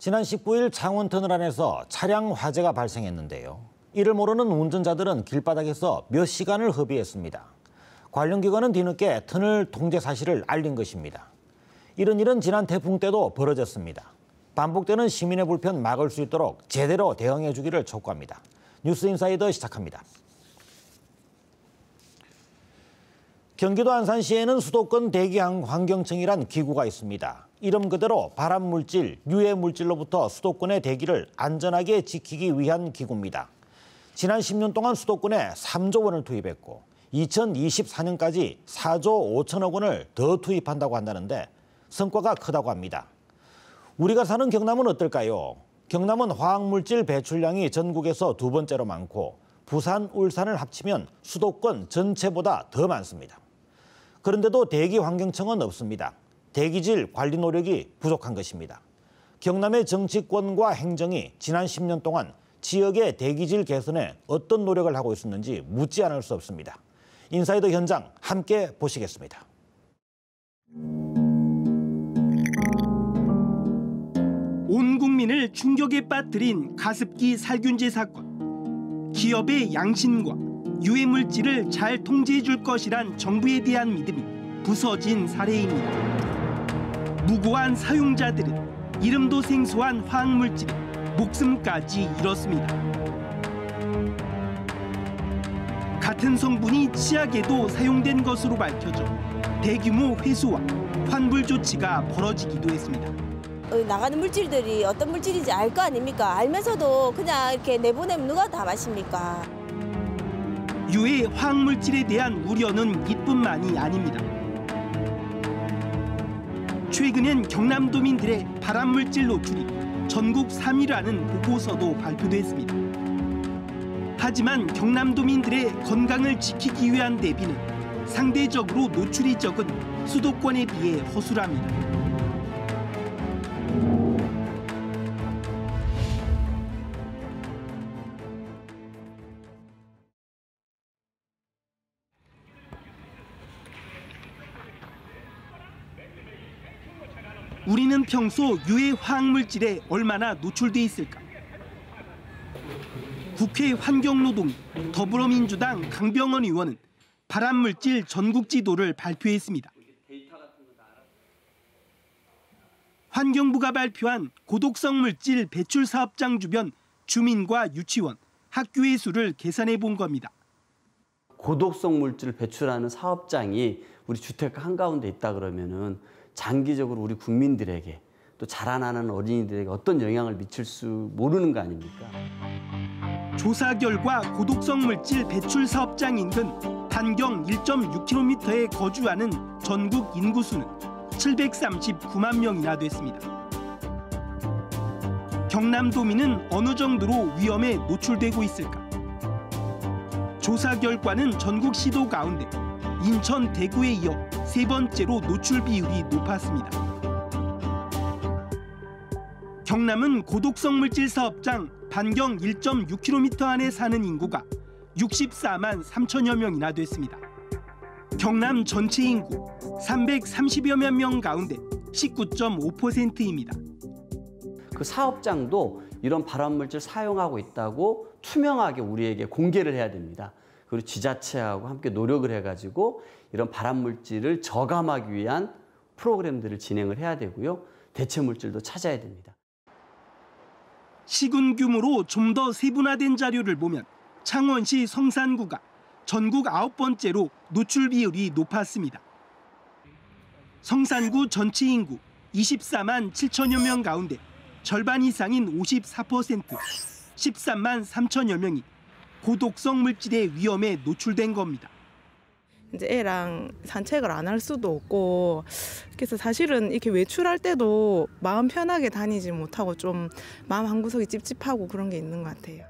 지난 19일 창원터널 안에서 차량 화재가 발생했는데요. 이를 모르는 운전자들은 길바닥에서 몇 시간을 허비했습니다. 관련 기관은 뒤늦게 터널 통제 사실을 알린 것입니다. 이런 일은 지난 태풍 때도 벌어졌습니다. 반복되는 시민의 불편 막을 수 있도록 제대로 대응해 주기를 촉구합니다. 뉴스인사이더 시작합니다. 경기도 안산시에는 수도권 대기환경청이란 기구가 있습니다. 이름 그대로 발암물질, 유해물질로부터 수도권의 대기를 안전하게 지키기 위한 기구입니다. 지난 10년 동안 수도권에 3조 원을 투입했고 2024년까지 4조 5천억 원을 더 투입한다고 한다는데 성과가 크다고 합니다. 우리가 사는 경남은 어떨까요? 경남은 화학물질 배출량이 전국에서 두 번째로 많고 부산, 울산을 합치면 수도권 전체보다 더 많습니다. 그런데도 대기환경청은 없습니다. 대기질 관리 노력이 부족한 것입니다. 경남의 정치권과 행정이 지난 10년 동안 지역의 대기질 개선에 어떤 노력을 하고 있었는지 묻지 않을 수 없습니다. 인사이더 현장 함께 보시겠습니다. 온 국민을 충격에 빠뜨린 가습기 살균제 사건. 기업의 양심과 유해물질을 잘 통제해 줄 것이란 정부에 대한 믿음이 부서진 사례입니다. 무고한 사용자들은 이름도 생소한 화학물질에 목숨까지 잃었습니다. 같은 성분이 치약에도 사용된 것으로 밝혀져 대규모 회수와 환불 조치가 벌어지기도 했습니다. 나가는 물질들이 어떤 물질인지 알 거 아닙니까? 알면서도 그냥 이렇게 내보내면 누가 다 마십니까? 유해 화학물질에 대한 우려는 이뿐만이 아닙니다. 최근엔 경남도민들의 발암물질 노출이 전국 3위라는 보고서도 발표됐습니다. 하지만 경남도민들의 건강을 지키기 위한 대비는 상대적으로 노출이 적은 수도권에 비해 허술합니다. 우리는 평소 유해 화학물질에 얼마나 노출돼 있을까? 국회 환경노동 더불어민주당 강병원 의원은 발암물질 전국 지도를 발표했습니다. 환경부가 발표한 고독성 물질 배출 사업장 주변 주민과 유치원, 학교의 수를 계산해 본 겁니다. 고독성 물질을 배출하는 사업장이 우리 주택가 한가운데 있다 그러면은 장기적으로 우리 국민들에게 또 자라나는 어린이들에게 어떤 영향을 미칠 수 모르는 거 아닙니까? 조사 결과 고독성 물질 배출 사업장 인근 반경 1.6km에 거주하는 전국 인구수는 739만 명이나 됐습니다. 경남도민은 어느 정도로 위험에 노출되고 있을까? 조사 결과는 전국 시도 가운데 인천, 대구에 이어 세 번째로 노출 비율이 높았습니다. 경남은 고독성 물질 사업장 반경 1.6km 안에 사는 인구가 64만 3천여 명이나 됐습니다. 경남 전체 인구 330여만 명 가운데 19.5%입니다. 그 사업장도 이런 발암물질 사용하고 있다고 투명하게 우리에게 공개를 해야 됩니다. 그리고 지자체하고 함께 노력을 해가지고 이런 발암물질을 저감하기 위한 프로그램들을 진행을 해야 되고요. 대체물질도 찾아야 됩니다. 시군 규모로 좀 더 세분화된 자료를 보면 창원시 성산구가 전국 9번째로 노출 비율이 높았습니다. 성산구 전체 인구 24만 7천여 명 가운데 절반 이상인 54%, 13만 3천여 명이 고독성 물질의 위험에 노출된 겁니다. 이제 애랑 산책을 안 할 수도 없고 그래서 사실은 이렇게 외출할 때도 마음 편하게 다니지 못하고 좀 마음 한구석이 찝찝하고 그런 게 있는 것 같아요.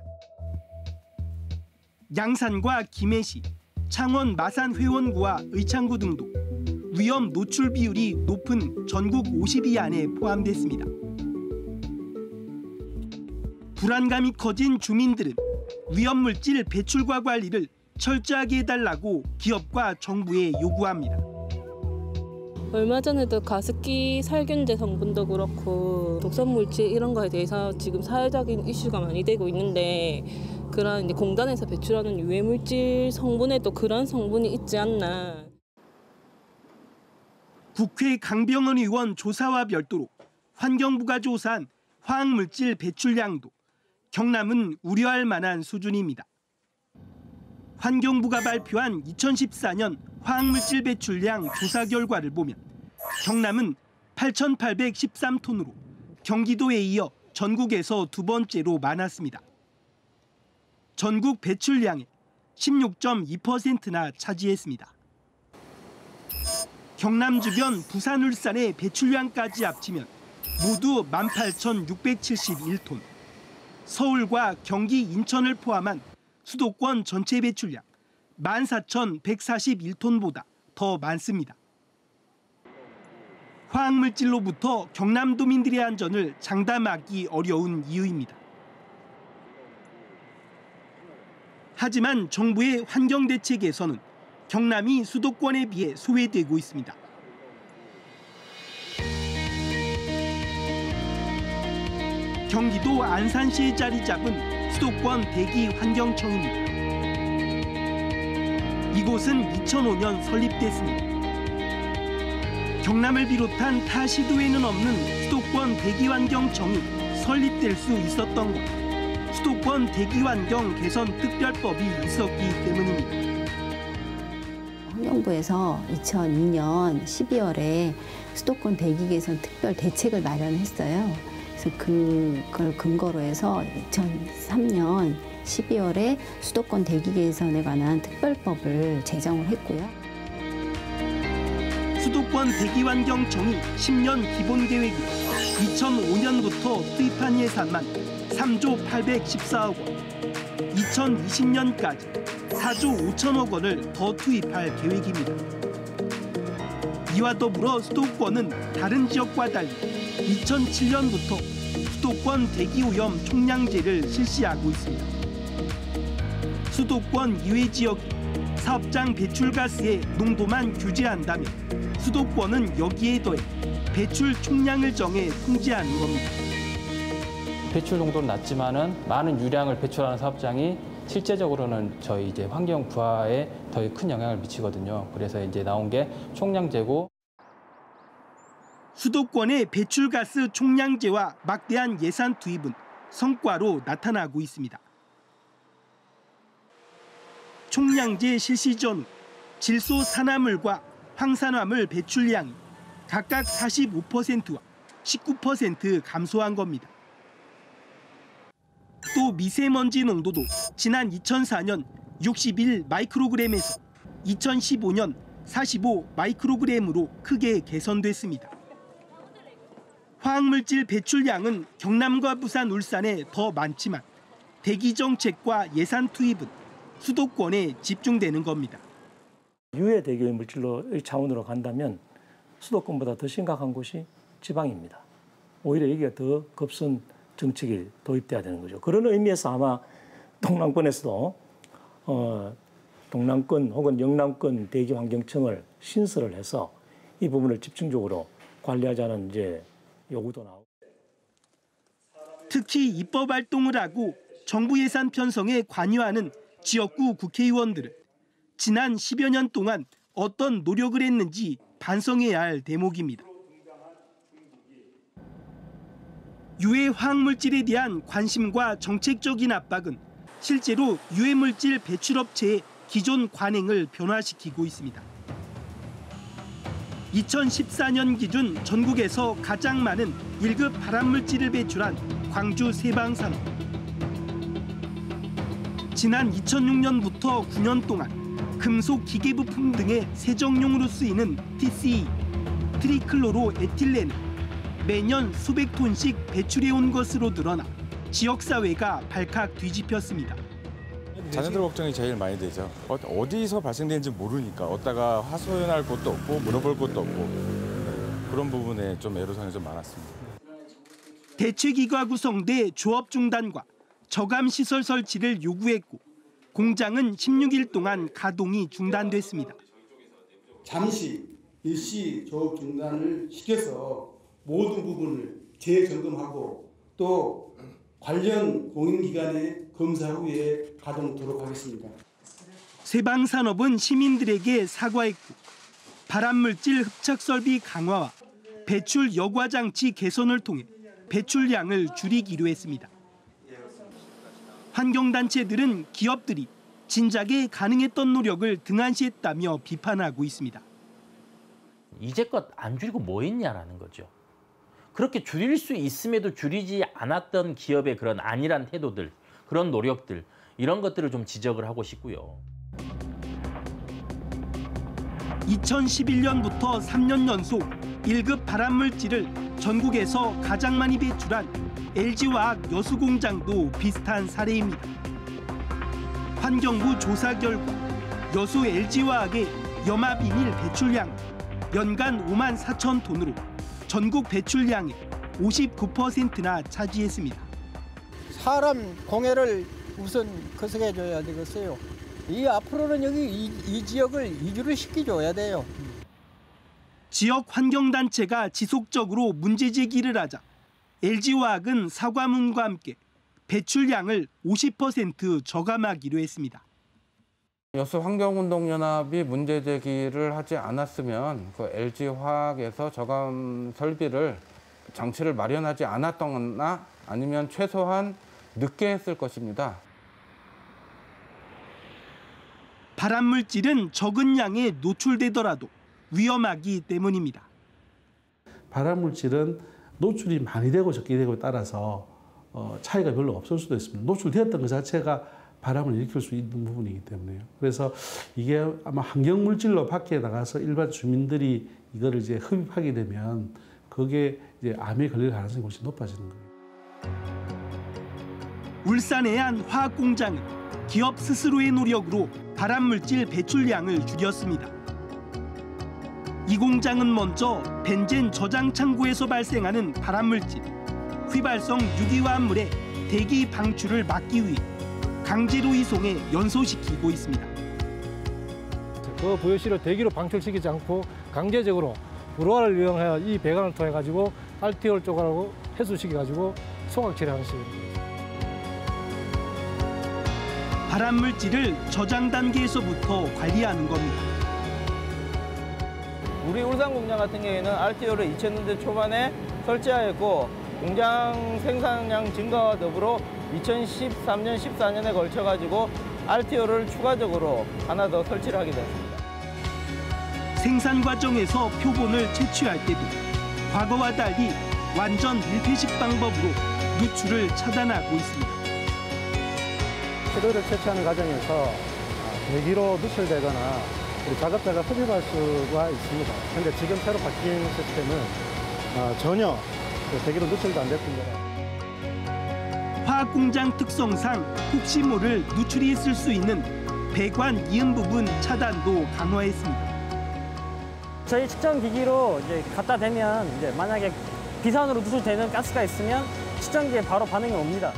양산과 김해시, 창원 마산회원구와 의창구 등도 위험 노출 비율이 높은 전국 50위 안에 포함됐습니다. 불안감이 커진 주민들은 위험물질 배출과 관리를 철저하게 해달라고 기업과 정부에 요구합니다. 얼마 전에도 가습기 살균제 성분도 그렇고 독성물질 이런 거에 대해서 지금 사회적인 이슈가 많이 되고 있는데 그런 이제 공단에서 배출하는 유해물질 성분에도 그런 성분이 있지 않나. 국회 강병원 의원 조사와 별도로 환경부가 조사한 화학물질 배출량도 경남은 우려할 만한 수준입니다. 환경부가 발표한 2014년 화학물질 배출량 조사 결과를 보면 경남은 8,813톤으로 경기도에 이어 전국에서 두 번째로 많았습니다. 전국 배출량의 16.2%나 차지했습니다. 경남 주변 부산, 울산의 배출량까지 합치면 모두 18,671톤. 서울과 경기, 인천을 포함한 수도권 전체 배출량 14,141톤보다 더 많습니다. 화학물질로부터 경남도민들의 안전을 장담하기 어려운 이유입니다. 하지만 정부의 환경대책에서는 경남이 수도권에 비해 소외되고 있습니다. 경기도 안산시에 자리 잡은 수도권 대기환경청입니다. 이곳은 2005년 설립됐습니다. 경남을 비롯한 타 시도에는 없는 수도권 대기환경청이 설립될 수 있었던 것, 수도권 대기환경 개선 특별법이 있었기 때문입니다. 환경부에서 2002년 12월에 수도권 대기 개선 특별 대책을 마련했어요. 그래서 그걸 근거로 해서 2003년 12월에 수도권 대기 개선에 관한 특별법을 제정을 했고요. 수도권 대기환경청이 10년 기본계획으로 2005년부터 투입한 예산만 3조 814억 원, 2020년까지 4조 5천억 원을 더 투입할 계획입니다. 이와 더불어 수도권은 다른 지역과 달리 2007년부터 수도권 대기오염 총량제를 실시하고 있습니다. 수도권 이외 지역이 사업장 배출가스의 농도만 규제한다면 수도권은 여기에 더해 배출 총량을 정해 통제하는 겁니다. 배출 농도는 낮지만은 많은 유량을 배출하는 사업장이 실제적으로는 저희 이제 환경 부하에 더 큰 영향을 미치거든요. 그래서 이제 나온 게 총량제고. 수도권의 배출가스 총량제와 막대한 예산 투입은 성과로 나타나고 있습니다. 총량제 실시 전후 질소 산화물과 황산화물 배출량이 각각 45%와 19% 감소한 겁니다. 또 미세먼지 농도도 지난 2004년 61 마이크로그램에서 2015년 45 마이크로그램으로 크게 개선됐습니다. 화학물질 배출량은 경남과 부산, 울산에 더 많지만 대기 정책과 예산 투입은 수도권에 집중되는 겁니다. 유해 대기 물질로 차원으로 간다면 수도권보다 더 심각한 곳이 지방입니다. 오히려 여기가 더 급선 정책이 도입돼야 되는 거죠. 그런 의미에서 아마 동남권에서도 동남권 혹은 영남권 대기환경청을 신설을 해서 이 부분을 집중적으로 관리하자는 이제 요구도 나오고. 특히 입법 활동을 하고 정부 예산 편성에 관여하는 지역구 국회의원들은 지난 10여 년 동안 어떤 노력을 했는지 반성해야 할 대목입니다. 유해 화학물질에 대한 관심과 정책적인 압박은 실제로 유해물질 배출업체의 기존 관행을 변화시키고 있습니다. 2014년 기준 전국에서 가장 많은 1급 발암물질을 배출한 광주 세방산업. 지난 2006년부터 9년 동안 금속 기계부품 등의 세정용으로 쓰이는 TCE, 트리클로로에틸렌을 매년 수백 톤씩 배출해온 것으로 드러나 지역사회가 발칵 뒤집혔습니다. 자녀들 걱정이 제일 많이 되죠. 어디서 발생되는지 모르니까 어디다가 하소연할 곳도 없고 물어볼 곳도 없고 그런 부분에 좀 애로사항이 좀 많았습니다. 대책위가 구성돼 조업 중단과 저감시설 설치를 요구했고 공장은 16일 동안 가동이 중단됐습니다. 잠시 일시 조업 중단을 시켜서 모든 부분을 재점검하고 또 관련 공인기관에 검사 후에 가동토록 하겠습니다. 세방산업은 시민들에게 사과했고 발암물질 흡착설비 강화와 배출 여과 장치 개선을 통해 배출량을 줄이기로 했습니다. 환경단체들은 기업들이 진작에 가능했던 노력을 등한시했다며 비판하고 있습니다. 이제껏 안 줄이고 뭐 했냐라는 거죠. 그렇게 줄일 수 있음에도 줄이지 않았던 기업의 그런 안일한 태도들, 그런 노력들, 이런 것들을 좀 지적을 하고 싶고요. 2011년부터 3년 연속 1급 발암물질을 전국에서 가장 많이 배출한 LG화학 여수공장도 비슷한 사례입니다. 환경부 조사 결과 여수 LG화학의 염화비닐 배출량 연간 5만 4천 톤으로 전국 배출량의 59%나 차지했습니다. 사람 공해를 우선 거석해줘야 되겠어요. 이 앞으로는 여기 이 지역을 이주를 시켜줘야 돼요. 지역 환경단체가 지속적으로 문제 제기를 하자 LG화학은 사과문과 함께 배출량을 50% 저감하기로 했습니다. 여수환경운동연합이 문제 제기를 하지 않았으면 그 LG화학에서 저감 설비를 장치를 마련하지 않았거나 아니면 최소한 늦게 했을 것입니다. 발암물질은 적은 양에 노출되더라도 위험하기 때문입니다. 발암물질은 노출이 많이 되고 적게 되고에 따라서 차이가 별로 없을 수도 있습니다. 노출되었던 것 자체가 발암을 일으킬 수 있는 부분이기 때문에요. 그래서 이게 아마 환경물질로 밖에 나가서 일반 주민들이 이거를 이제 흡입하게 되면 그게 이제 암에 걸릴 가능성이 훨씬 높아지는 거예요. 울산의 한 화학공장은 기업 스스로의 노력으로 발암물질 배출량을 줄였습니다. 이 공장은 먼저 벤젠 저장 창고에서 발생하는 발암물질, 휘발성 유기화합물의 대기 방출을 막기 위해 강제로 이송해 연소시키고 있습니다. 그 VOC를 대기로 방출시키지 않고 강제적으로 불화를 이용해 이 배관을 통해 가지고 RTO를 쪼가고 해소시켜 가지고 소각 처리하는 식입니다. 발암물질을 저장 단계에서부터 관리하는 겁니다. 우리 울산 공장 같은 경우에는 RTO를 2000년대 초반에 설치하였고 공장 생산량 증가와 더불어 2013년, 14년에 걸쳐가지고 RTO를 추가적으로 하나 더 설치를 하게 되었습니다. 생산 과정에서 표본을 채취할 때도 과거와 달리 완전 밀폐식 방법으로 누출을 차단하고 있습니다. 재료를 채취하는 과정에서 대기로 누출되거나 우리 작업자가 흡입할 수가 있습니다. 그런데 지금 새로 바뀐 시스템은 전혀 대기로 누출도 안 됐습니다. 화학공장 특성상 혹시 모를 누출이 있을 수 있는 배관 이음 부분 차단도 강화했습니다. 저희 측정 기기로 이제 갖다 대면 이제 만약에 비산으로 누출되는 가스가 있으면 측정기에 바로 반응이 옵니다.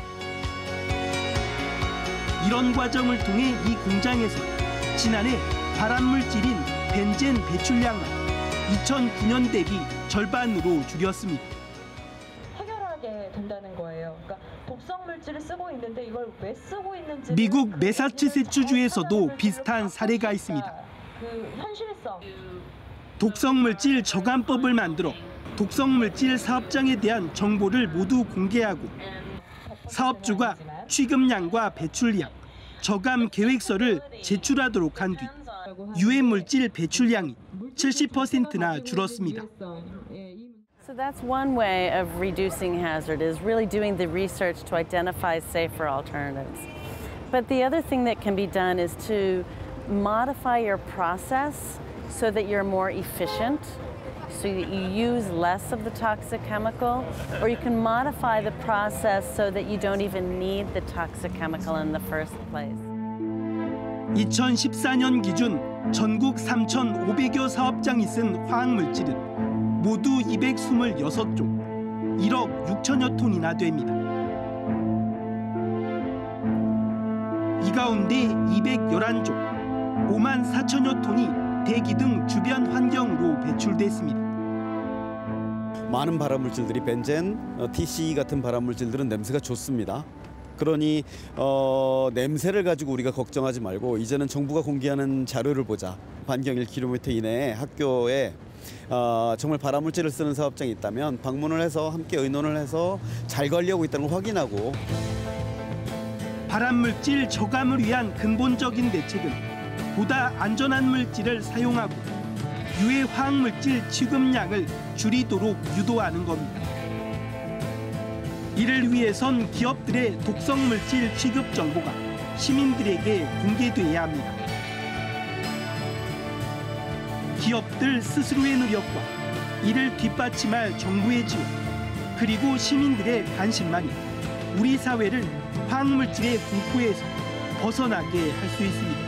이런 과정을 통해 이 공장에서 지난해 발암물질인 벤젠 배출량을 2009년 대비 절반으로 줄였습니다. 해결하게 된다는 거예요. 그러니까 독성 물질을 쓰고 있는데 이걸 왜 쓰고 있는지 미국 매사추세츠주에서도 비슷한 사례가 있습니다. 그 현실성. 독성물질 저감법을 만들어 독성물질 사업장에 대한 정보를 모두 공개하고 사업주가 취급량과 배출량, 저감 계획서를 제출하도록 한 뒤 유해물질 배출량이 70%나 줄었습니다. So that's one way of reducing hazard is really doing the research to identify safer alternatives. But the other thing that can be done is to modify your process so that you're more efficient, so that you use less of the toxic chemical, or you can modify the process so that you don't even need the toxic chemical in the first place. 2014년 기준 전국 3,500여 사업장이 쓴 화학물질은 모두 226종, 1억 6천여 톤이나 됩니다. 이 가운데 211종, 5만 4천여 톤이 대기 등 주변 환경으로 배출됐습니다. 많은 발암물질들이 벤젠, TCE 같은 발암물질들은 냄새가 좋습니다. 그러니 냄새를 가지고 우리가 걱정하지 말고 이제는 정부가 공개하는 자료를 보자. 반경 1km 이내에 학교에 정말 발암물질을 쓰는 사업장이 있다면 방문을 해서 함께 의논을 해서 잘 관리하고 있다는 걸 확인하고. 발암물질 저감을 위한 근본적인 대책은 보다 안전한 물질을 사용하고 유해 화학물질 취급량을 줄이도록 유도하는 겁니다. 이를 위해선 기업들의 독성물질 취급 정보가 시민들에게 공개돼야 합니다. 기업들 스스로의 노력과 이를 뒷받침할 정부의 지원, 그리고 시민들의 관심만이 우리 사회를 화학물질의 공포에서 벗어나게 할 수 있습니다.